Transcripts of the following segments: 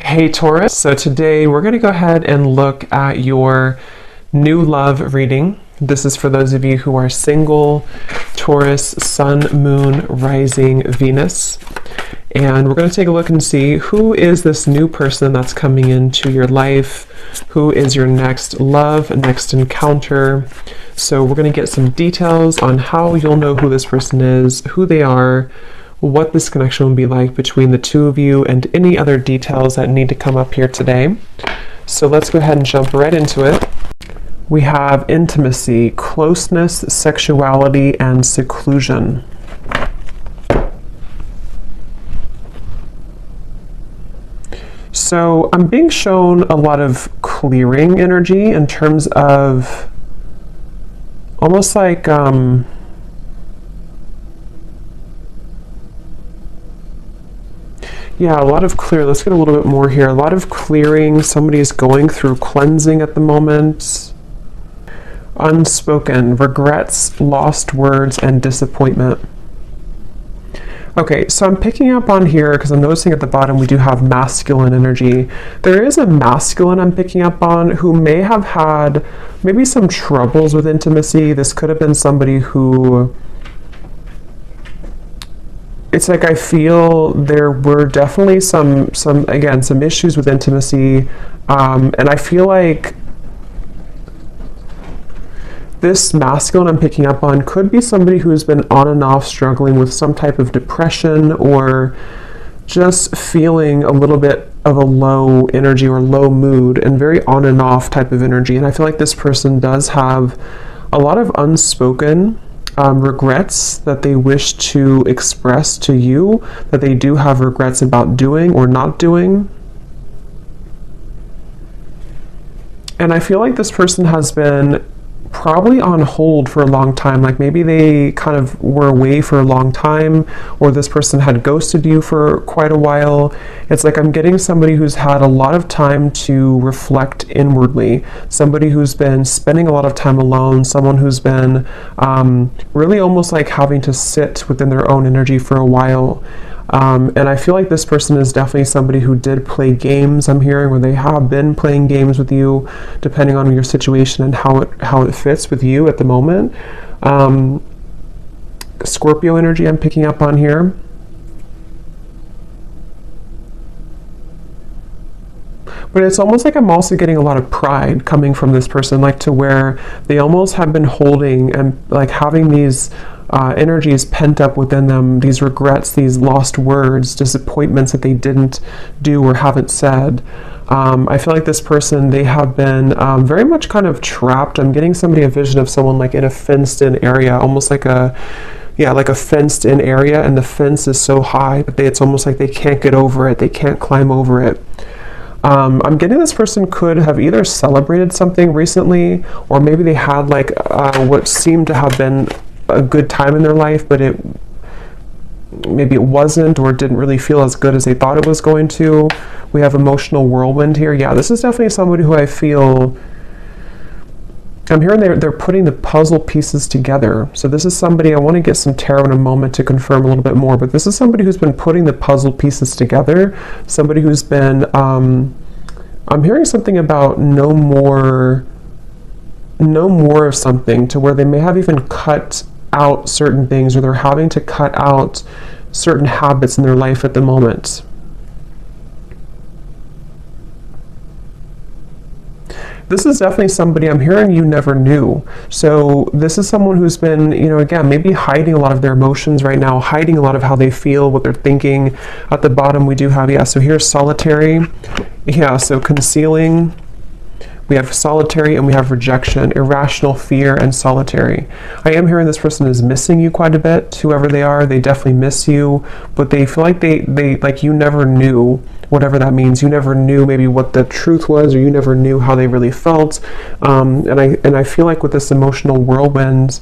Hey Taurus, so today we're going to go ahead and look at your new love reading. This is for those of you who are single, Taurus, Sun, Moon, Rising, Venus. And we're going to take a look and see who is this new person that's coming into your life, who is your next love, next encounter. So we're going to get some details on how you'll know who this person is, who they are, what this connection will be like between the two of you, and any other details that need to come up here today. So let's go ahead and jump right into it. We have intimacy, closeness, sexuality, and seclusion. So I'm being shown a lot of clearing energy in terms of almost like yeah, a lot of clear. Let's get a little bit more here. A lot of clearing. Somebody's going through cleansing at the moment. Unspoken, regrets, lost words, and disappointment. Okay, so I'm picking up on here because I'm noticing at the bottom we do have masculine energy. There is a masculine I'm picking up on who may have had maybe some troubles with intimacy. This could have been somebody who... It's like I feel there were definitely some issues with intimacy, and I feel like this masculine I'm picking up on could be somebody who has been on and off struggling with some type of depression or just feeling a little bit of a low energy or low mood and very on and off type of energy. And I feel like this person does have a lot of unspoken regrets that they wish to express to you, that they do have regrets about doing or not doing. And I feel like this person has been probably on hold for a long time. Like maybe they kind of were away for a long time, or this person had ghosted you for quite a while. It's like I'm getting somebody who's had a lot of time to reflect inwardly, somebody who's been spending a lot of time alone, someone who's been really almost like having to sit within their own energy for a while. And I feel like this person is definitely somebody who did play games, I'm hearing, where they have been playing games with you, depending on your situation and how it fits with you at the moment. Scorpio energy I'm picking up on here. But it's almost like I'm also getting a lot of pride coming from this person, like to where they almost have been holding and like having these energies pent up within them, these regrets, these lost words, disappointments that they didn't do or haven't said. I feel like this person, they have been very much kind of trapped. I'm getting a vision of someone like in a fenced in area, almost like a fenced in area, and the fence is so high that it's almost like they can't get over it, they can't climb over it. I'm getting this person could have either celebrated something recently, or maybe they had like what seemed to have been a good time in their life, but maybe it wasn't, or didn't really feel as good as they thought it was going to. We have emotional whirlwind here. Yeah, this is definitely somebody who I feel, I'm hearing they're putting the puzzle pieces together. So this is somebody, I want to get some tarot in a moment to confirm a little bit more, but this is somebody who's been putting the puzzle pieces together, somebody who's been, I'm hearing something about no more of something, to where they may have even cut out certain things, or they're having to cut out certain habits in their life at the moment. This is definitely somebody I'm hearing you never knew. So this is someone who's been, again, maybe hiding a lot of their emotions right now, hiding a lot of how they feel, what they're thinking. At the bottom we do have, so here's solitary. Yeah, so concealing. We have solitary, and we have rejection, irrational fear, and solitary. I am hearing this person is missing you quite a bit, whoever they are. They definitely miss you, but they feel like they like you never knew, whatever that means. You never knew maybe what the truth was, or you never knew how they really felt. And I feel like with this emotional whirlwind,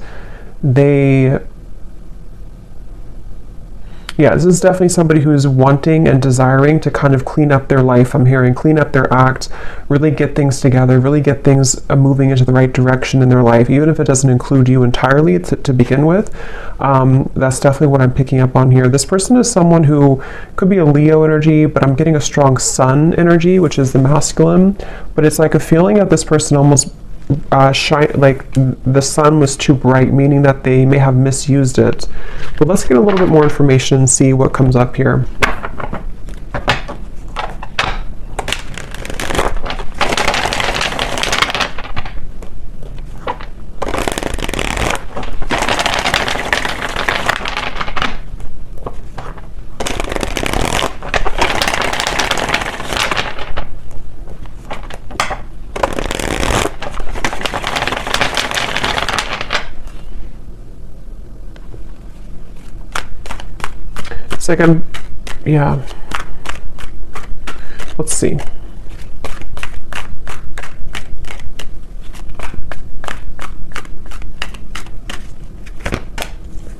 Yeah, this is definitely somebody who's wanting and desiring to kind of clean up their life. I'm hearing clean up their act, really get things together, really get things moving into the right direction in their life, even if it doesn't include you entirely to begin with. That's definitely what I'm picking up on here. This person is someone who could be a Leo energy, but I'm getting a strong sun energy, which is the masculine. But it's like a feeling of this person almost like the sun was too bright, meaning that they may have misused it. But let's get a little bit more information and see what comes up here. It's like yeah. Let's see.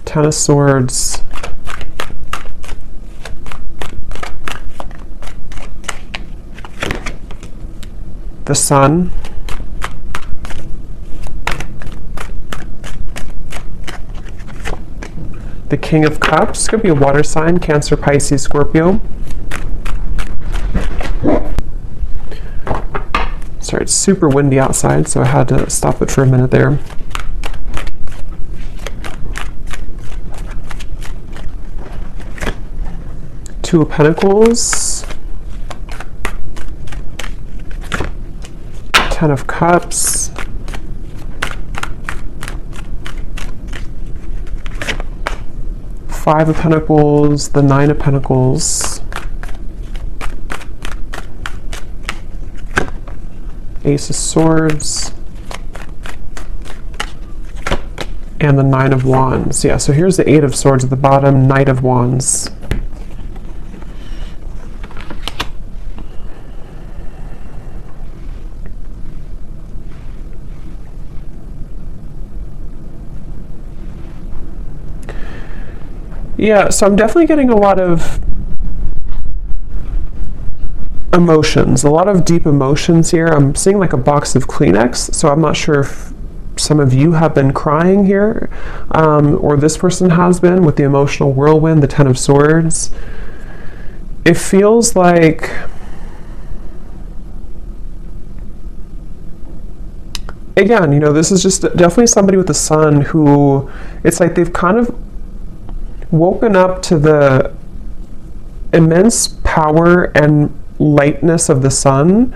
Ten of Swords. The Sun. The King of Cups. Could be a water sign, Cancer, Pisces, Scorpio. Sorry, it's super windy outside, so I had to stop it for a minute there. Two of Pentacles. Ten of Cups. Five of Pentacles, the Nine of Pentacles, Ace of Swords, and the Nine of Wands. Yeah, so here's the Eight of Swords at the bottom, Knight of Wands. Yeah, so I'm definitely getting a lot of emotions, a lot of deep emotions here. I'm seeing like a box of Kleenex, so I'm not sure if some of you have been crying here, or this person has been with the emotional whirlwind, the Ten of Swords. It feels like again, you know, this is just definitely somebody with the Sun who, it's like they've kind of woken up to the immense power and lightness of the sun,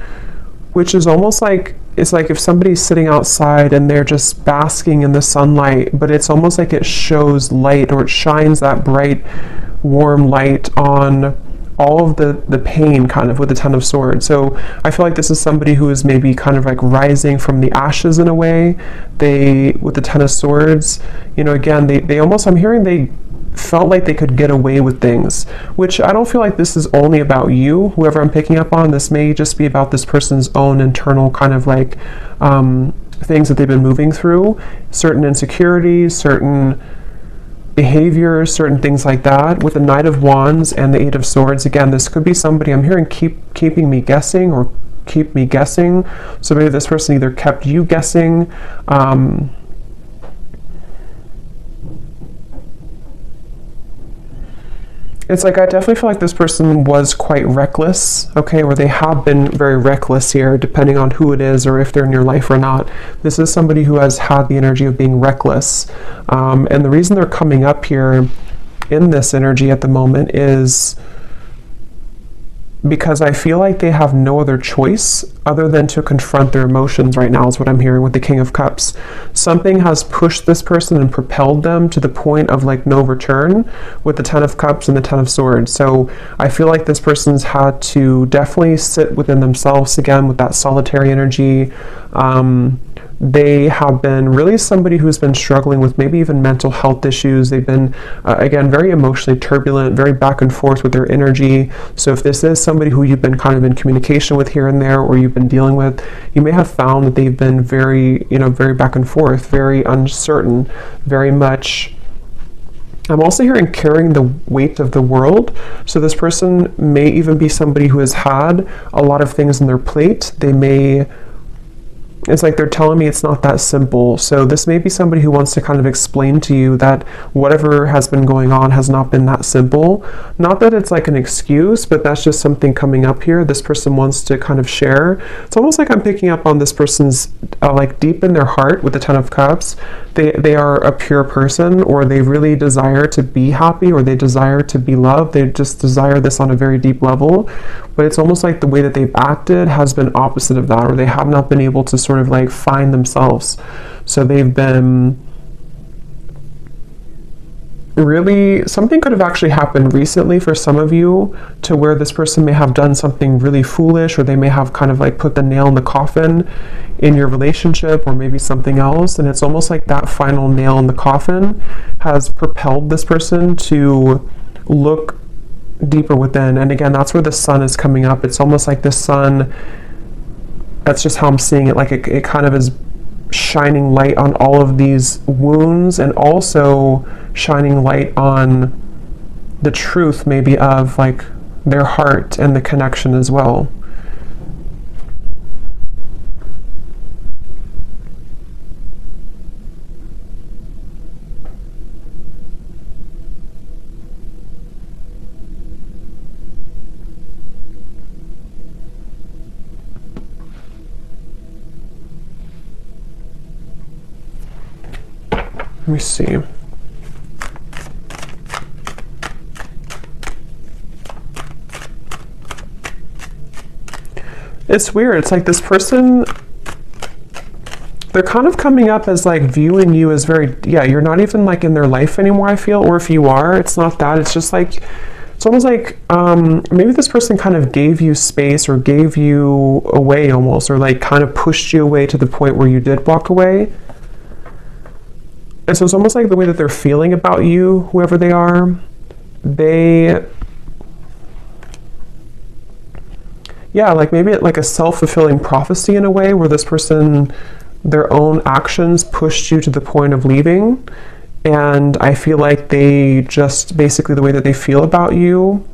which is almost like, it's like if somebody's sitting outside and they're just basking in the sunlight, but it's almost like it shows light, or it shines that bright, warm light on all of the pain kind of with the Ten of Swords. So I feel like this is somebody who is maybe kind of like rising from the ashes in a way. They, with the Ten of Swords, you know, again, they almost, I'm hearing they felt like they could get away with things, which I don't feel like this is only about you, whoever I'm picking up on. This may just be about this person's own internal kind of like things that they've been moving through, certain insecurities, certain behaviors, certain things like that. With the Knight of Wands and the Eight of Swords, again, this could be somebody, I'm hearing keeping me guessing, or keep me guessing. So maybe this person either kept you guessing, it's like I definitely feel like this person was quite reckless, okay, or they have been very reckless here, depending on who it is or if they're in your life or not. This is somebody who has had the energy of being reckless. And the reason they're coming up here in this energy at the moment is because I feel like they have no other choice other than to confront their emotions right now, is what I'm hearing with the King of Cups. Something has pushed this person and propelled them to the point of like no return with the Ten of Cups and the Ten of Swords. So I feel like this person's had to definitely sit within themselves again with that solitary energy. They have been really somebody who's been struggling with maybe even mental health issues. They've been, again, very emotionally turbulent, very back and forth with their energy. So if this is somebody who you've been kind of in communication with here and there, or you've been dealing with, you may have found that they've been very, very back and forth, very uncertain, very much I'm also hearing carrying the weight of the world. So this person may even be somebody who has had a lot of things on their plate. It's like they're telling me it's not that simple. So this may be somebody who wants to kind of explain to you that whatever has been going on has not been that simple. Not that it's like an excuse, but that's just something coming up here. This person wants to kind of share. It's almost like I'm picking up on this person's like deep in their heart with the Ten of Cups. They are a pure person, or they really desire to be happy, or they desire to be loved. They just desire this on a very deep level. But it's almost like the way that they've acted has been opposite of that, or they have not been able to sort of like find themselves. So they've been really, something could have actually happened recently for some of you, to where this person may have done something really foolish, or they may have kind of like put the nail in the coffin in your relationship, or maybe something else. And it's almost like that final nail in the coffin has propelled this person to look deeper within. And again, that's where the sun is coming up. It's almost like the sun, that's just how I'm seeing it, like it kind of is shining light on all of these wounds, and also shining light on the truth maybe of like their heart and the connection as well. Let me see. It's weird. It's like this person, they're kind of coming up as like viewing you as very, you're not even like in their life anymore, I feel. Or if you are, it's not that. It's just like, it's almost like maybe this person kind of gave you space, or gave you away almost, or like kind of pushed you away to the point where you did walk away. And so it's almost like the way that they're feeling about you, whoever they are, like maybe like a self-fulfilling prophecy in a way, where this person, their own actions pushed you to the point of leaving. And I feel like they just, basically the way that they feel about you,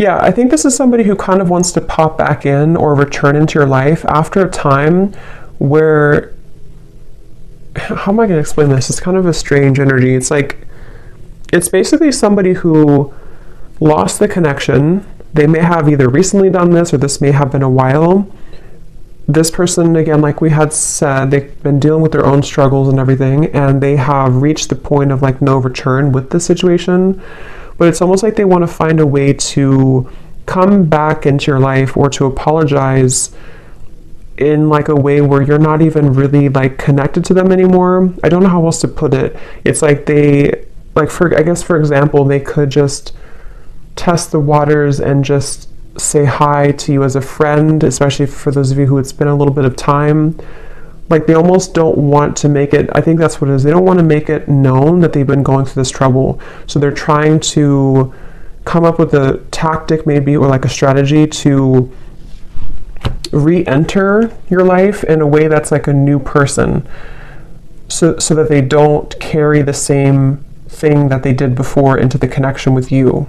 I think this is somebody who kind of wants to pop back in or return into your life after a time where, how am I going to explain this? It's kind of a strange energy. It's like, it's basically somebody who lost the connection. They may have either recently done this, or this may have been a while. This person, again, like we had said, they've been dealing with their own struggles and everything, and they have reached the point of like no return with the situation. But it's almost like they want to find a way to come back into your life, or to apologize in like a way where you're not even really like connected to them anymore. I don't know how else to put it. It's like they, like for example, they could just test the waters and just say hi to you as a friend, especially for those of you who it's been a little bit of time. Like they almost don't want to make it, I think that's what it is, they don't want to make it known that they've been going through this trouble. So they're trying to come up with a tactic maybe, or like a strategy to re-enter your life in a way that's like a new person, so that they don't carry the same thing that they did before into the connection with you.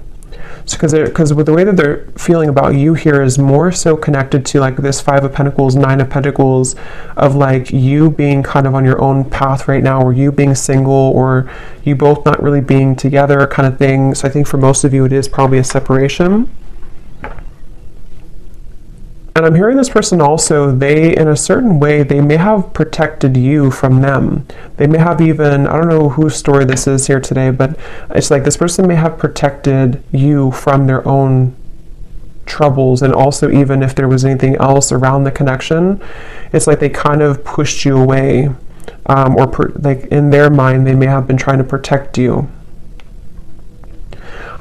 So because with the way that they're feeling about you here is more so connected to like this Five of Pentacles, Nine of Pentacles, of like you being kind of on your own path right now, or you being single, or you both not really being together kind of thing. So I think for most of you it is probably a separation. And I'm hearing this person also, they, in a certain way, they may have protected you from them. They may have even, I don't know whose story this is here today, but it's like this person may have protected you from their own troubles. And also, even if there was anything else around the connection, it's like they kind of pushed you away. Like in their mind, they may have been trying to protect you.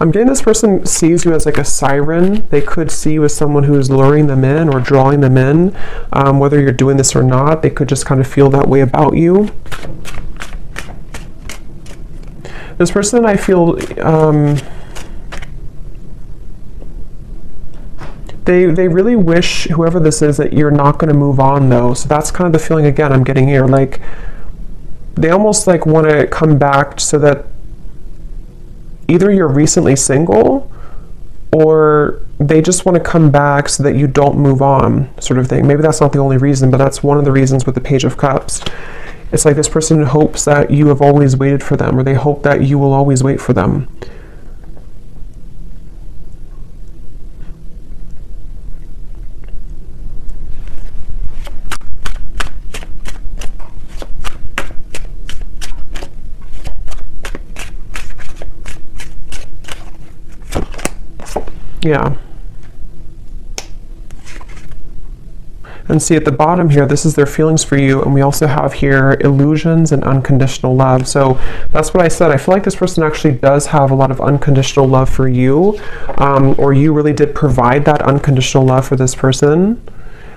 I'm getting this person sees you as like a siren. They could see you as someone who is luring them in or drawing them in. Whether you're doing this or not, they could just kind of feel that way about you. This person, I feel, they really wish, whoever this is, that you're not going to move on though. So that's kind of the feeling again I'm getting here. Like, they almost like want to come back so that either you're recently single or they just want to come back so that you don't move on, sort of thing. Maybe that's not the only reason, but that's one of the reasons with the Page of Cups. It's like this person hopes that you have always waited for them, or they hope that you will always wait for them. Yeah. And see at the bottom here, this is their feelings for you. And we also have here illusions and unconditional love. So that's what I said. I feel like this person actually does have a lot of unconditional love for you, or you really did provide that unconditional love for this person.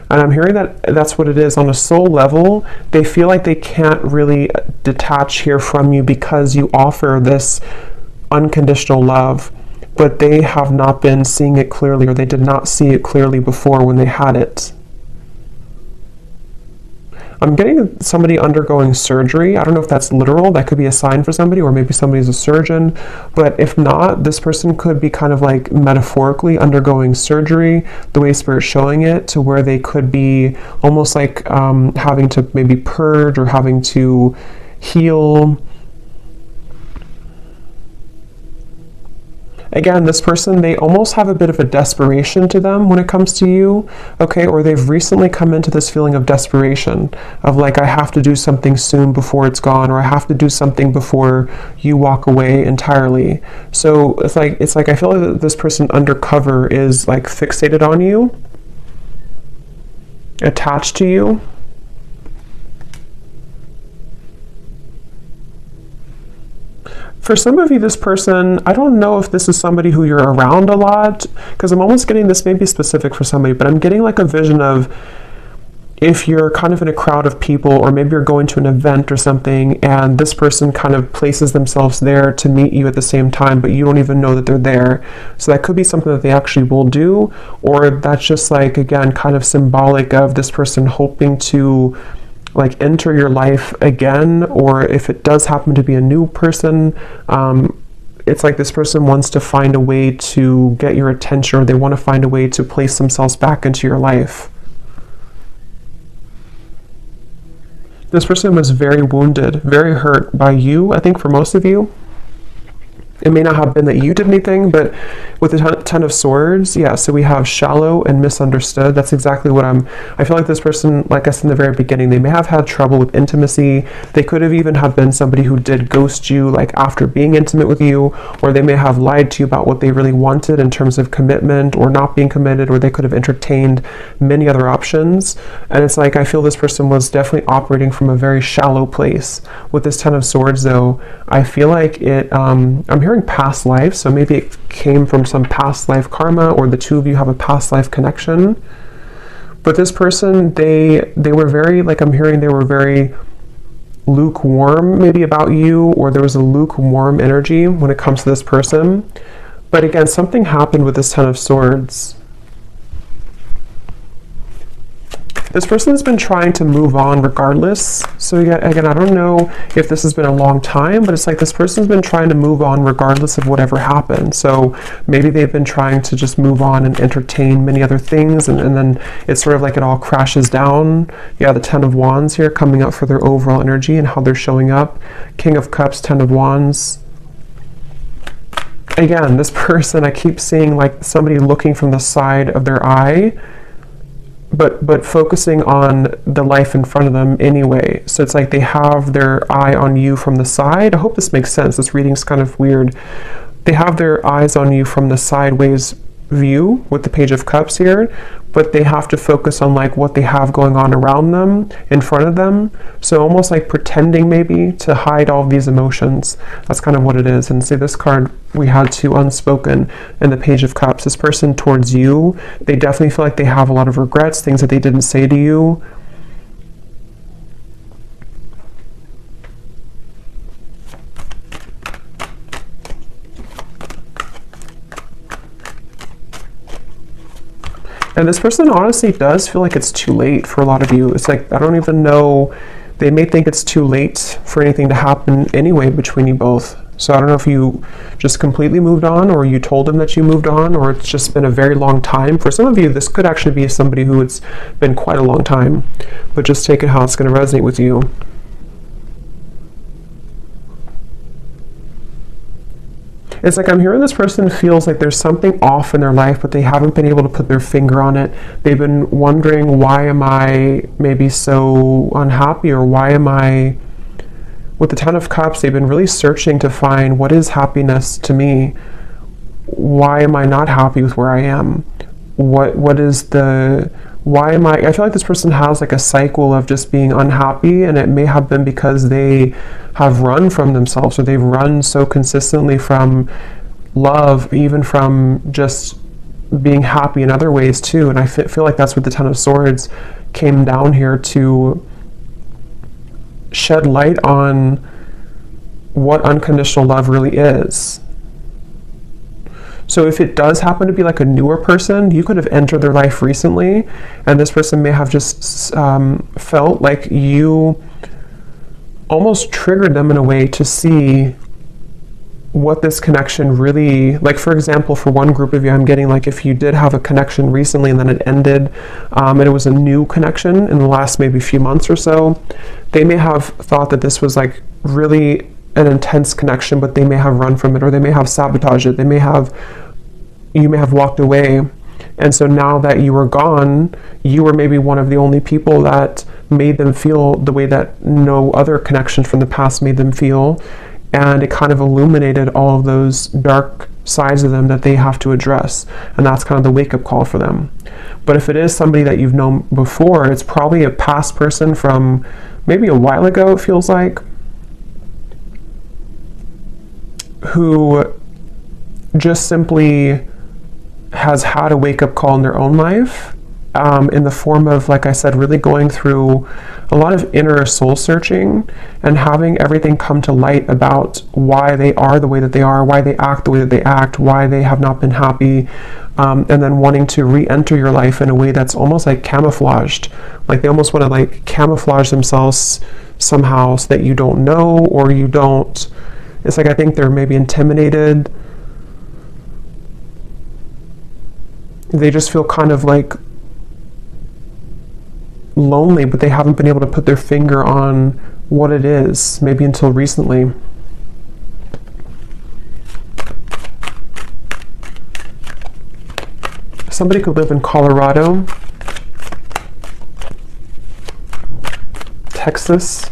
And I'm hearing that that's what it is. On a soul level, they feel like they can't really detach here from you because you offer this unconditional love, but they have not been seeing it clearly, or they did not see it clearly before when they had it. I'm getting somebody undergoing surgery. I don't know if that's literal. That could be a sign for somebody, or maybe somebody's a surgeon. But if not, this person could be kind of like metaphorically undergoing surgery, the way Spirit's showing it, to where they could be almost like having to maybe purge or having to heal. Again, this person, they almost have a bit of a desperation to them when it comes to you, okay? Or they've recently come into this feeling of desperation, of like, I have to do something soon before it's gone, or I have to do something before you walk away entirely. So it's like I feel like that this person undercover is like fixated on you, attached to you. For some of you, this person, I don't know if this is somebody who you're around a lot, because I'm almost getting this, maybe specific for somebody, but I'm getting like a vision of if you're kind of in a crowd of people, or maybe you're going to an event or something, and this person kind of places themselves there to meet you at the same time, but you don't even know that they're there. So that could be something that they actually will do, or that's just like, again, kind of symbolic of this person hoping to like enter your life again, or if it does happen to be a new person, it's like this person wants to find a way to get your attention, or they want to find a way to place themselves back into your life. This person was very wounded, very hurt by you, I think for most of you. It may not have been that you did anything, but with the Ten of Swords, yeah, so we have shallow and misunderstood. That's exactly what I feel like this person, like I said in the very beginning, they may have had trouble with intimacy. They could have even have been somebody who did ghost you, like after being intimate with you, or they may have lied to you about what they really wanted in terms of commitment or not being committed, or they could have entertained many other options. And it's like, I feel this person was definitely operating from a very shallow place. With this Ten of Swords, though, I feel like it, I'm hearing past life, so maybe it came from some past life karma, or the two of you have a past life connection. But this person, they were very, like I'm hearing, they were very lukewarm maybe about you, or there was a lukewarm energy when it comes to this person. But again, something happened with this Ten of Swords. This person has been trying to move on regardless. So again, I don't know if this has been a long time, but it's like this person's been trying to move on regardless of whatever happened. So maybe they've been trying to just move on and entertain many other things, and then it's sort of like it all crashes down. Yeah, the Ten of Wands here coming up for their overall energy and how they're showing up. King of Cups, Ten of Wands. Again, this person, I keep seeing like somebody looking from the side of their eye, but focusing on the life in front of them anyway. So it's like they have their eye on you from the side. I hope this makes sense. This reading's kind of weird. They have their eyes on you from the sideways view with the Page of Cups here, but they have to focus on like what they have going on around them, in front of them. So almost like pretending maybe to hide all of these emotions. That's kind of what it is. And say this card we had to unspoken in the Page of Cups. This person towards you, they definitely feel like they have a lot of regrets, things that they didn't say to you. And this person honestly does feel like it's too late for a lot of you. It's like, I don't even know, they may think it's too late for anything to happen anyway between you both. So I don't know if you just completely moved on, or you told them that you moved on, or it's just been a very long time. For some of you, this could actually be somebody who it's been quite a long time, but just take it how it's going to resonate with you. It's like I'm hearing this person feels like there's something off in their life, but they haven't been able to put their finger on it. They've been wondering, why am I maybe so unhappy, or why am I... With the Ten of Cups, they've been really searching to find, what is happiness to me? Why am I not happy with where I am? What is the... Why am I feel like this person has like a cycle of just being unhappy, and it may have been because they have run from themselves, or they've run so consistently from love, even from just being happy in other ways too. And I feel like that's what the Ten of Swords came down here to shed light on, what unconditional love really is. So if it does happen to be like a newer person, you could have entered their life recently, and this person may have just felt like you almost triggered them in a way to see what this connection really, like for example, for one group of you, I'm getting like, if you did have a connection recently and then it ended, and it was a new connection in the last maybe few months or so, they may have thought that this was like really an intense connection, but they may have run from it, or they may have sabotaged it. You may have walked away. And so now that you were gone, you were maybe one of the only people that made them feel the way that no other connection from the past made them feel. And it kind of illuminated all of those dark sides of them that they have to address. And that's kind of the wake-up call for them. But if it is somebody that you've known before, it's probably a past person from maybe a while ago, it feels like, who just simply has had a wake-up call in their own life, in the form of, like I said, really going through a lot of inner soul searching and having everything come to light about why they are the way that they are, why they act the way that they act, why they have not been happy, and then wanting to re-enter your life in a way that's almost like camouflaged. Like they almost want to like camouflage themselves somehow so that you don't know, or you don't... It's like, I think they're maybe intimidated. They just feel kind of like lonely, but they haven't been able to put their finger on what it is, maybe until recently. Somebody could live in Colorado, Texas,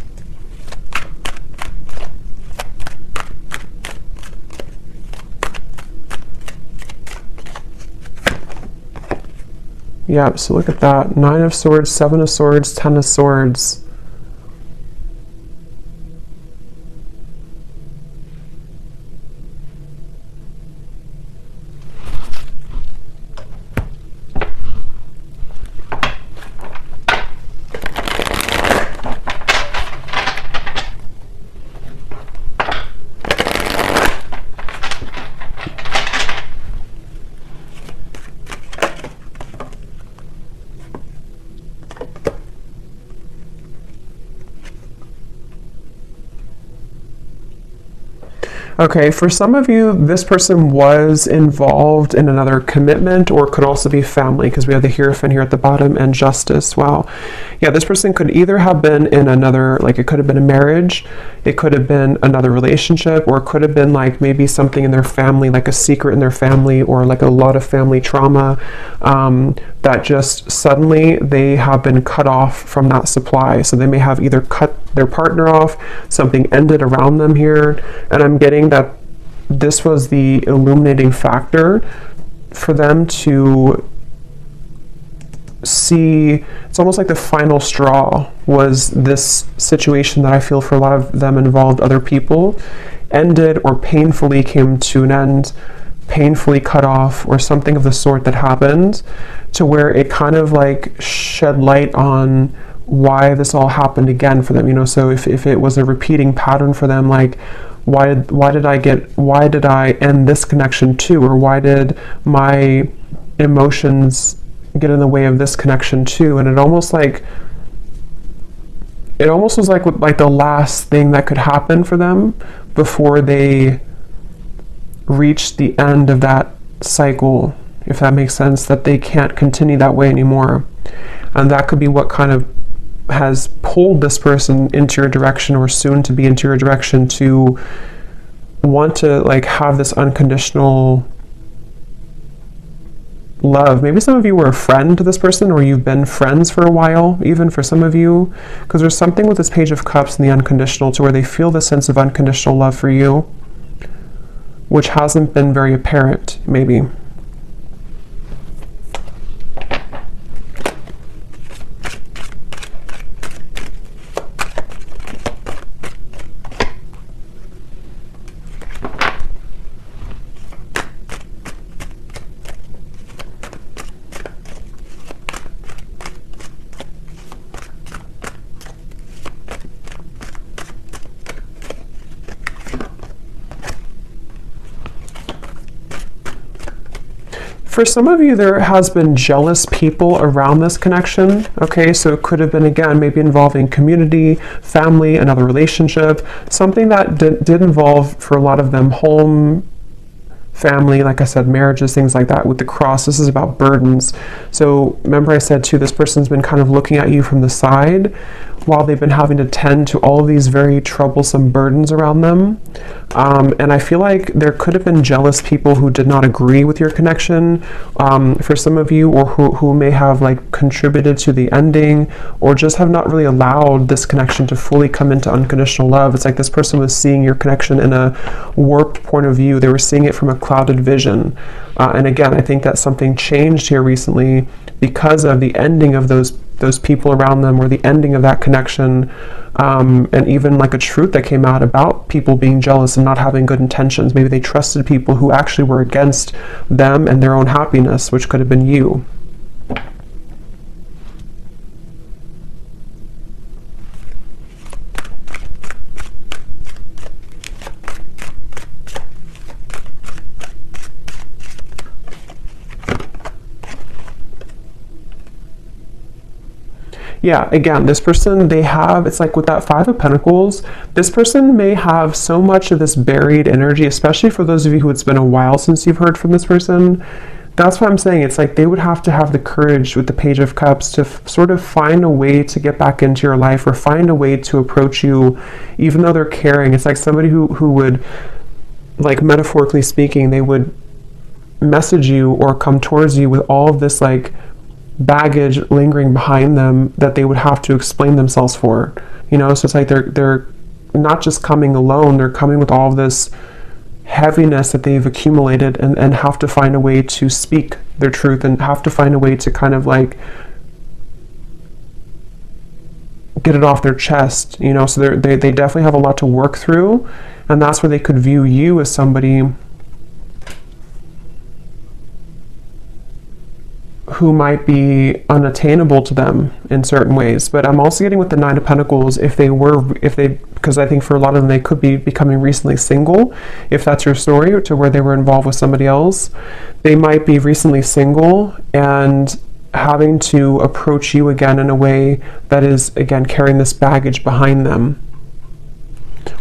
yeah, so look at that. 9 of Swords, 7 of Swords, 10 of Swords. Okay, for some of you, this person was involved in another commitment, or could also be family, because we have the Hierophant here at the bottom and Justice. Wow. Yeah, this person could either have been in another, like it could have been a marriage, it could have been another relationship, or it could have been like maybe something in their family, like a secret in their family, or like a lot of family trauma, that just suddenly they have been cut off from that supply. So they may have either cut their partner off, something ended around them here, and I'm getting that this was the illuminating factor for them to see, it's almost like the final straw was this situation that I feel for a lot of them involved other people, ended or painfully came to an end, painfully cut off, or something of the sort that happened, to where it kind of like shed light on why this all happened again for them, you know. So if it was a repeating pattern for them, like why did I end this connection too, or why did my emotions get in the way of this connection too? And it almost was like the last thing that could happen for them before they reached the end of that cycle, if that makes sense, that they can't continue that way anymore. And that could be what kind of has pulled this person into your direction, or soon to be into your direction, to want to like have this unconditional love. Maybe some of you were a friend to this person, or you've been friends for a while, even for some of you, because there's something with this Page of Cups and the unconditional, to where they feel the sense of unconditional love for you, which hasn't been very apparent, maybe. For some of you, there has been jealous people around this connection, okay? So it could have been, again, maybe involving community, family, another relationship, something that did involve, for a lot of them, home, family, like I said, marriages, things like that. With the cross, this is about burdens. So remember I said too, this person's been kind of looking at you from the side while they've been having to tend to all of these very troublesome burdens around them. And I feel like there could have been jealous people who did not agree with your connection, for some of you, or who may have like contributed to the ending, or just have not really allowed this connection to fully come into unconditional love. It's like this person was seeing your connection in a warped point of view. They were seeing it from a clouded vision. And again, I think that something changed here recently because of the ending of those people around them, or the ending of that connection, and even like a truth that came out about people being jealous and not having good intentions. Maybe they trusted people who actually were against them and their own happiness, which could have been you. Yeah, again, this person, it's like with that Five of Pentacles, this person may have so much of this buried energy, especially for those of you who it's been a while since you've heard from this person. That's what I'm saying. It's like they would have to have the courage with the Page of Cups to sort of find a way to get back into your life, or find a way to approach you, even though they're caring. It's like somebody who would, like metaphorically speaking, they would message you or come towards you with all of this like baggage lingering behind them that they would have to explain themselves for, you know. So it's like they're not just coming alone, they're coming with all of this heaviness that they've accumulated, and have to find a way to speak their truth, and have to find a way to kind of like get it off their chest, you know. So they definitely have a lot to work through, and that's where they could view you as somebody who might be unattainable to them in certain ways. But I'm also getting with the Nine of Pentacles, because I think for a lot of them, they could be becoming recently single, if that's your story, to where they were involved with somebody else. They might be recently single and having to approach you again in a way that is, again, carrying this baggage behind them.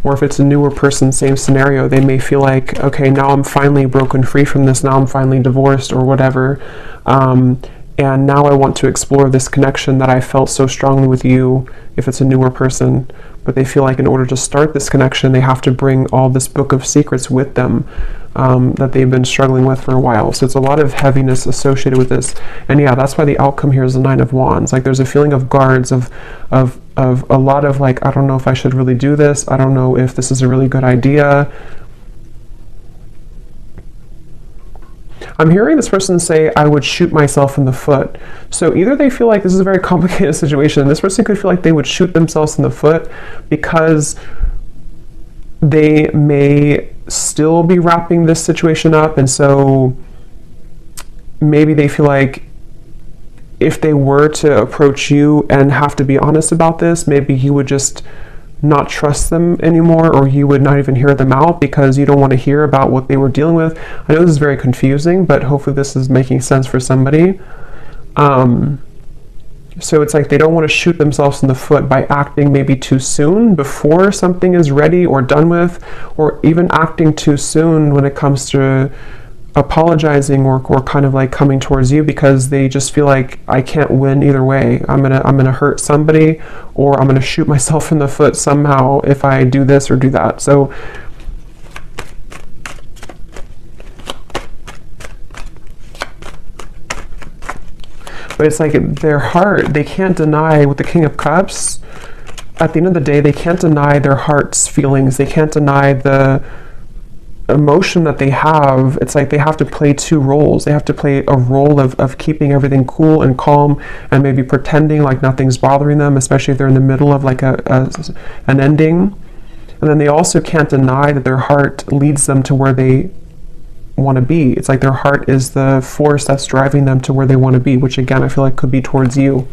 Or if it's a newer person, same scenario, they may feel like, okay, now I'm finally broken free from this, now I'm finally divorced or whatever, and now I want to explore this connection that I felt so strongly with you, if it's a newer person. But they feel like in order to start this connection, they have to bring all this book of secrets with them, that they've been struggling with for a while. So it's a lot of heaviness associated with this. And yeah, that's why the outcome here is the Nine of Wands. Like there's a feeling of guards, of a lot of like, I don't know if I should really do this. I don't know if this is a really good idea. I'm hearing this person say, I would shoot myself in the foot. So either they feel like this is a very complicated situation. This person could feel like they would shoot themselves in the foot because they may still be wrapping this situation up. And so maybe they feel like if they were to approach you and have to be honest about this, maybe you would just not trust them anymore, or you would not even hear them out because you don't want to hear about what they were dealing with. I know this is very confusing, but hopefully this is making sense for somebody. So it's like they don't want to shoot themselves in the foot by acting maybe too soon before something is ready or done with, or even acting too soon when it comes to apologizing or kind of like coming towards you, because they just feel like I can't win either way. I'm gonna hurt somebody, or I'm gonna shoot myself in the foot somehow if I do this or do that. So but it's like their heart, they can't deny, with the King of Cups, at the end of the day, they can't deny their heart's feelings. They can't deny the emotion that they have. It's like they have to play two roles. They have to play a role of keeping everything cool and calm and maybe pretending like nothing's bothering them, especially if they're in the middle of like an ending. And then they also can't deny that their heart leads them to where they want to be. It's like their heart is the force that's driving them to where they want to be, which again I feel like could be towards you.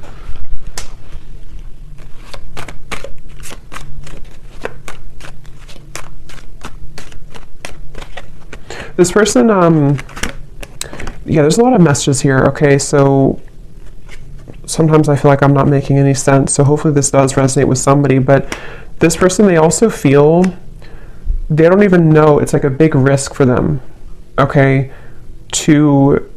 This person, yeah, there's a lot of messages here. Okay, so sometimes I feel like I'm not making any sense, so hopefully this does resonate with somebody. But this person, they also feel, they don't even know, it's like a big risk for them, okay, to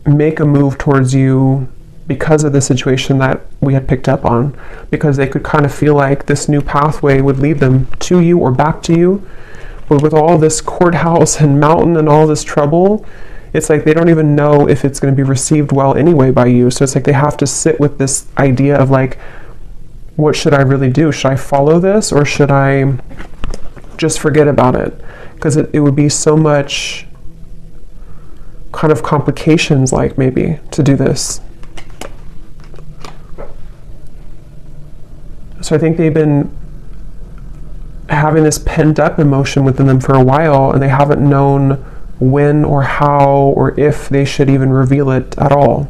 make a move towards you because of the situation that we had picked up on, because they could kind of feel like this new pathway would lead them to you or back to you. But with all this courthouse and mountain and all this trouble, it's like they don't even know if it's going to be received well anyway by you. So it's like they have to sit with this idea of like, what should I really do? Should I follow this, or should I just forget about it? Because it would be so much kind of complications, like maybe, to do this. So I think they've been having this pent up emotion within them for a while, and they haven't known when or how or if they should even reveal it at all.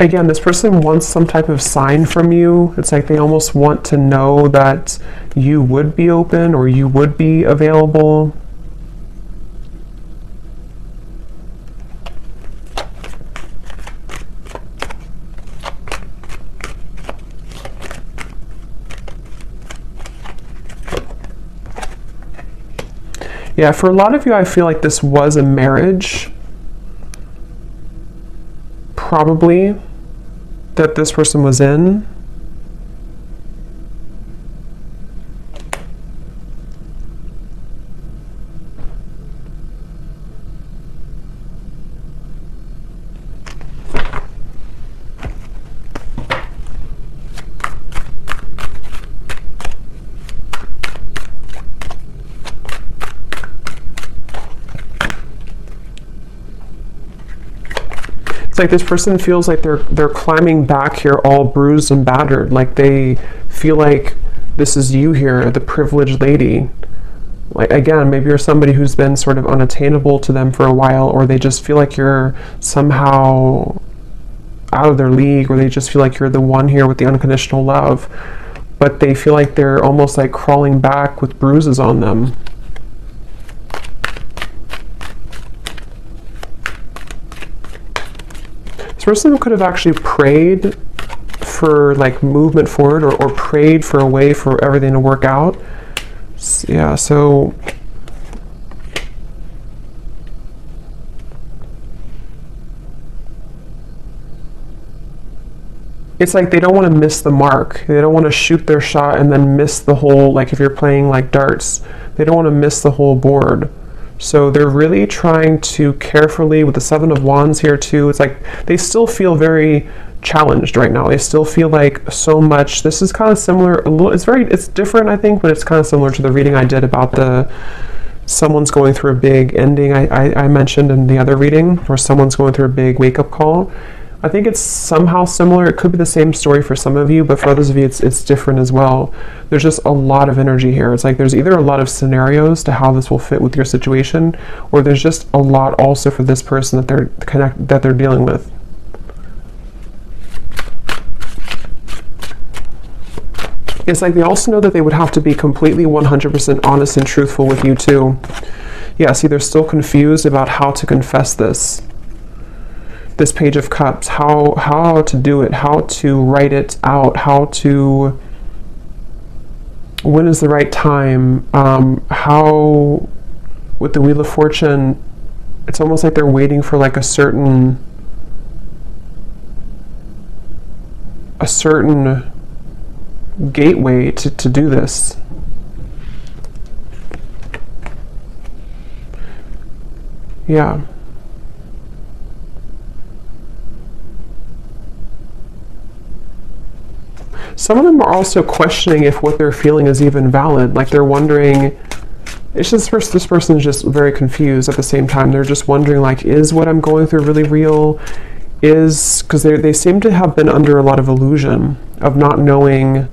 Again, this person wants some type of sign from you. It's like they almost want to know that you would be open or you would be available. Yeah, for a lot of you, I feel like this was a marriage, probably, that this person was in. Like this person feels like they're climbing back here all bruised and battered, like they feel like this is you here, the privileged lady. Like again, maybe you're somebody who's been sort of unattainable to them for a while, or they just feel like you're somehow out of their league, or they just feel like you're the one here with the unconditional love, but they feel like they're almost like crawling back with bruises on them. This person could have actually prayed for like movement forward, or prayed for a way for everything to work out. Yeah, so it's like they don't want to miss the mark. They don't want to shoot their shot and then miss the whole, like if you're playing like darts, they don't want to miss the whole board. So they're really trying to carefully, with the Seven of Wands here too, it's like they still feel very challenged right now. They still feel like so much. This is kind of similar, a little, it's different, I think, but it's kind of similar to the reading I did about someone's going through a big ending I mentioned in the other reading, where someone's going through a big wake-up call. I think it's somehow similar. It could be the same story for some of you, but for others of you, it's different as well. There's just a lot of energy here. It's like there's either a lot of scenarios to how this will fit with your situation, or there's just a lot also for this person that they're dealing with. It's like they also know that they would have to be completely 100% honest and truthful with you too. Yeah, see, they're still confused about how to confess this Page of Cups, how to do it, how to write it out, when is the right time, how, with the Wheel of Fortune, it's almost like they're waiting for like a certain gateway to do this. Yeah. Some of them are also questioning if what they're feeling is even valid. Like they're wondering, it's just this person's just very confused at the same time. They're just wondering, like, is what I'm going through really real? Because they seem to have been under a lot of illusion of not knowing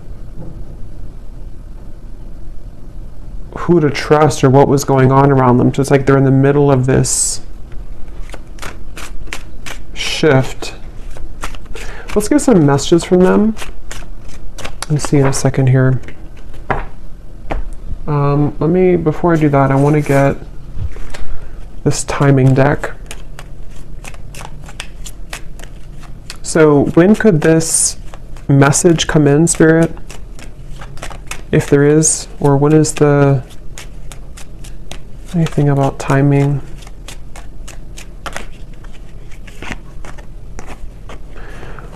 who to trust or what was going on around them. So it's like they're in the middle of this shift. Let's get some messages from them. Let's see in a second here. Before I do that, I want to get this timing deck. So when could this message come in, Spirit? If there is, or when is anything about timing?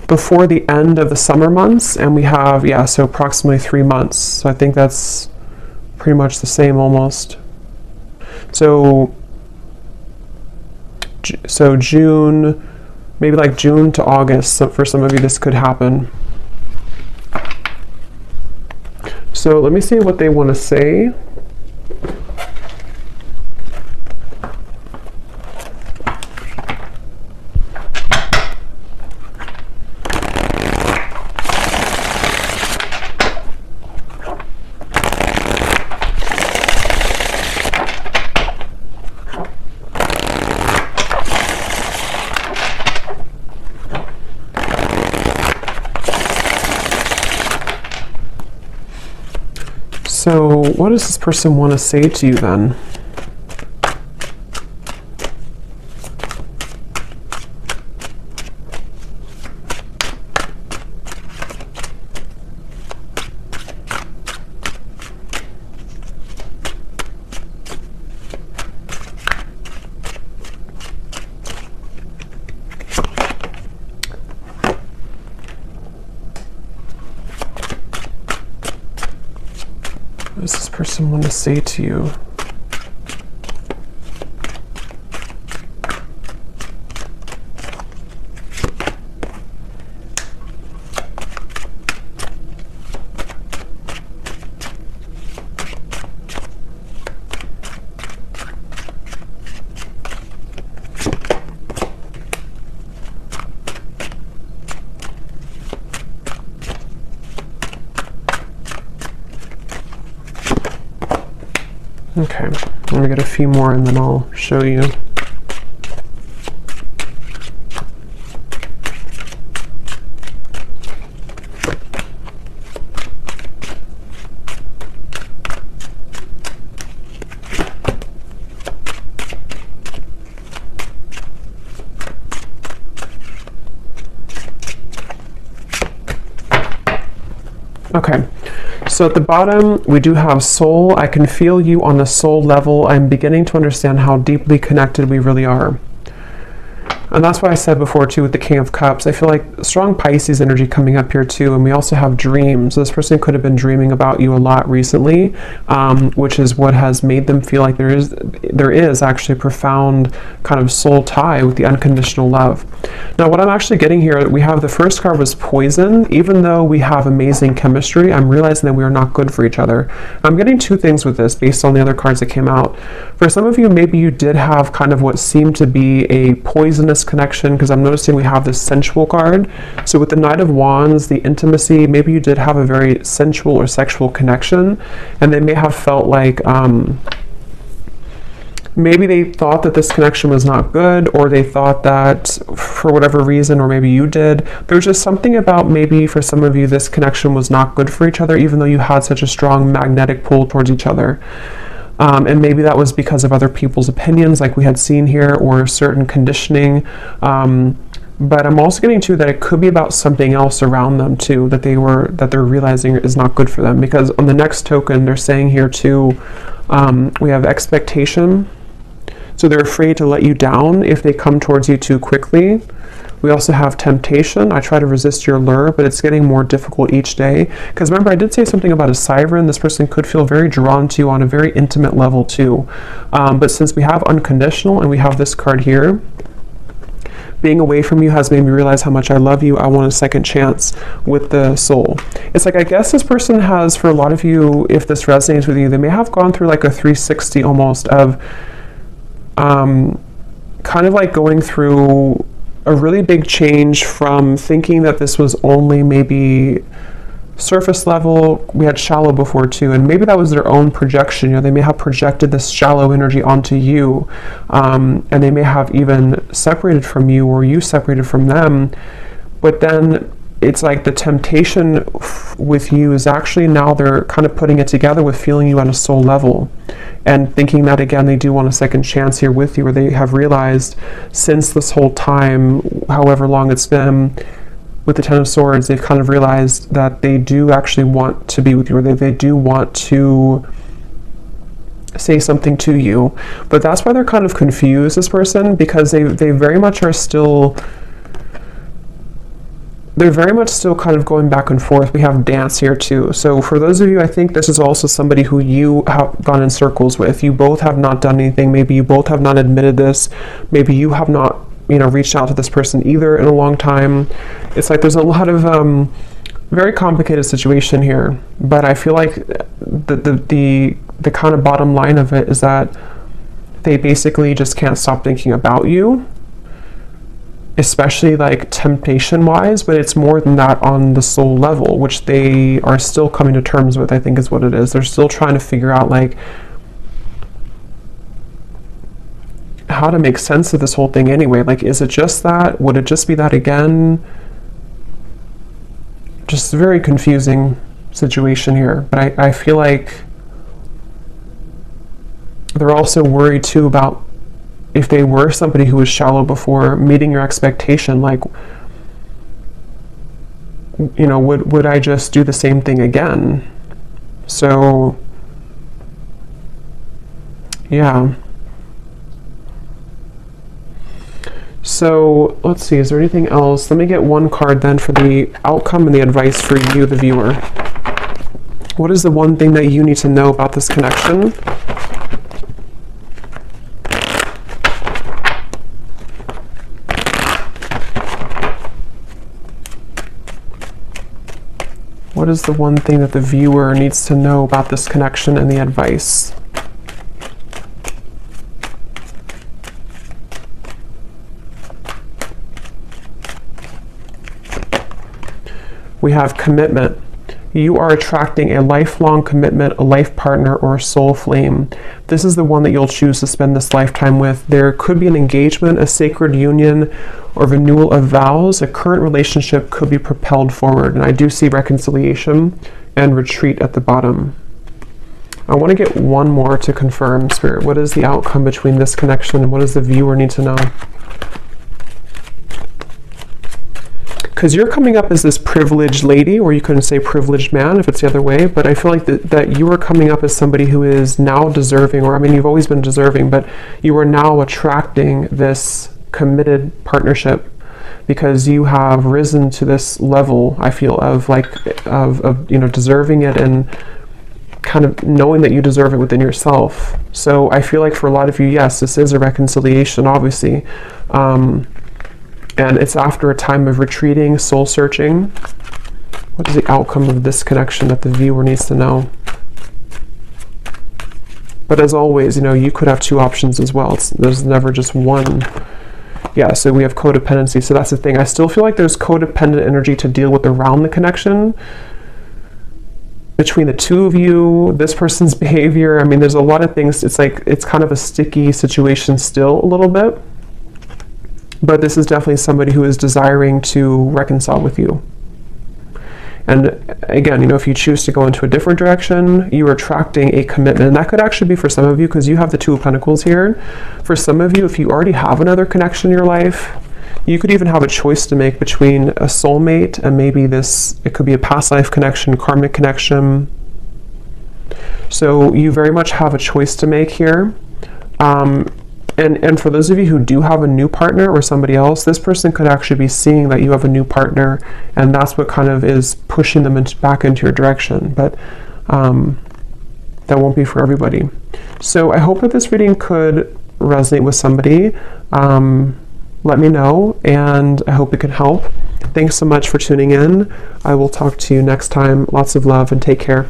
Before the end of the summer months, and we have, so approximately 3 months. So I think that's pretty much the same almost. So June, maybe like June to August, so for some of you this could happen. So let me see what they want to say. So what does this person want to say to you then? What does this person want to say to you? Okay, I'm gonna get a few more and then I'll show you. Okay. So at the bottom, we do have soul. I can feel you on the soul level. I'm beginning to understand how deeply connected we really are. And that's why I said before too with the King of Cups, I feel like strong Pisces energy coming up here too. And we also have dreams. So this person could have been dreaming about you a lot recently, which is what has made them feel like there is actually a profound kind of soul tie with the unconditional love. Now what I'm actually getting here, we have the first card was poison. Even though we have amazing chemistry, I'm realizing that we are not good for each other. I'm getting two things with this based on the other cards that came out. For some of you, maybe you did have kind of what seemed to be a poisonous connection, because I'm noticing we have this sensual card. So with the Knight of Wands, the intimacy, maybe you did have a very sensual or sexual connection, and they may have felt like maybe they thought that this connection was not good, or they thought that for whatever reason, or maybe you did, there's just something about maybe for some of you this connection was not good for each other, even though you had such a strong magnetic pull towards each other. And maybe that was because of other people's opinions like we had seen here, or certain conditioning. But I'm also getting to that it could be about something else around them too, that they're realizing is not good for them. Because on the next token, they're saying here too, we have expectation. So they're afraid to let you down if they come towards you too quickly. We also have temptation. I try to resist your lure, but it's getting more difficult each day. Because remember, I did say something about a siren. This person could feel very drawn to you on a very intimate level too. But since we have unconditional and we have this card here, being away from you has made me realize how much I love you. I want a second chance with the soul. It's like, I guess this person has, for a lot of you, if this resonates with you, they may have gone through like a 360 almost of kind of like going through a really big change from thinking that this was only maybe surface level. We had shallow before too, and maybe that was their own projection. You know, they may have projected this shallow energy onto you, and they may have even separated from you, or you separated from them. But then it's like the temptation with you is actually now they're kind of putting it together with feeling you on a soul level, and thinking that again they do want a second chance here with you, or they have realized since this whole time, however long it's been, with the Ten of Swords, they've kind of realized that they do actually want to be with you, or they do want to say something to you. But that's why they're kind of confused, this person, because they very much are still, they're very much still kind of going back and forth. We have dance here too. So for those of you, I think this is also somebody who you have gone in circles with. You both have not done anything. Maybe you both have not admitted this. Maybe you have not, you know, reached out to this person either in a long time. It's like there's a lot of very complicated situation here. But I feel like the kind of bottom line of it is that they basically just can't stop thinking about you, especially like temptation wise, but it's more than that on the soul level, which they are still coming to terms with, I think is what it is. They're still trying to figure out like how to make sense of this whole thing anyway. Like, is it just that? Would it just be that again? Just a very confusing situation here. But I feel like they're also worried too about if they were somebody who was shallow before, meeting your expectation, like, you know, would I just do the same thing again? So, yeah. So, let's see, is there anything else? Let me get one card then for the outcome and the advice for you, the viewer. What is the one thing that you need to know about this connection? What is the one thing that the viewer needs to know about this connection and the advice? We have commitment. You are attracting a lifelong commitment, a life partner, or a soul flame. This is the one that you'll choose to spend this lifetime with. There could be an engagement, a sacred union, or renewal of vows. A current relationship could be propelled forward. And I do see reconciliation and retreat at the bottom. I want to get one more to confirm, Spirit. What is the outcome between this connection and what does the viewer need to know? Because you're coming up as this privileged lady, or you couldn't say privileged man if it's the other way, but I feel like that you are coming up as somebody who is now deserving, or I mean, you've always been deserving, but you are now attracting this committed partnership, because you have risen to this level, I feel, of deserving it, and kind of knowing that you deserve it within yourself. So I feel like for a lot of you, yes, this is a reconciliation, obviously. And it's after a time of retreating, soul searching. What is the outcome of this connection that the viewer needs to know? But as always, you could have two options as well. There's never just one. Yeah, so we have codependency. So that's the thing. I still feel like there's codependent energy to deal with around the connection between the two of you, this person's behavior. I mean, there's a lot of things. It's like, it's kind of a sticky situation still a little bit. But this is definitely somebody who is desiring to reconcile with you. And again, if you choose to go into a different direction, you are attracting a commitment. And that could actually be for some of you, because you have the Two of Pentacles here. For some of you, if you already have another connection in your life, you could even have a choice to make between a soulmate and maybe it could be a past life connection, karmic connection. So you very much have a choice to make here. And for those of you who do have a new partner or somebody else, this person could actually be seeing that you have a new partner, and that's what kind of is pushing them back into your direction. But that won't be for everybody. So I hope that this reading could resonate with somebody. Let me know, and I hope it can help. Thanks so much for tuning in. I will talk to you next time. Lots of love, and take care.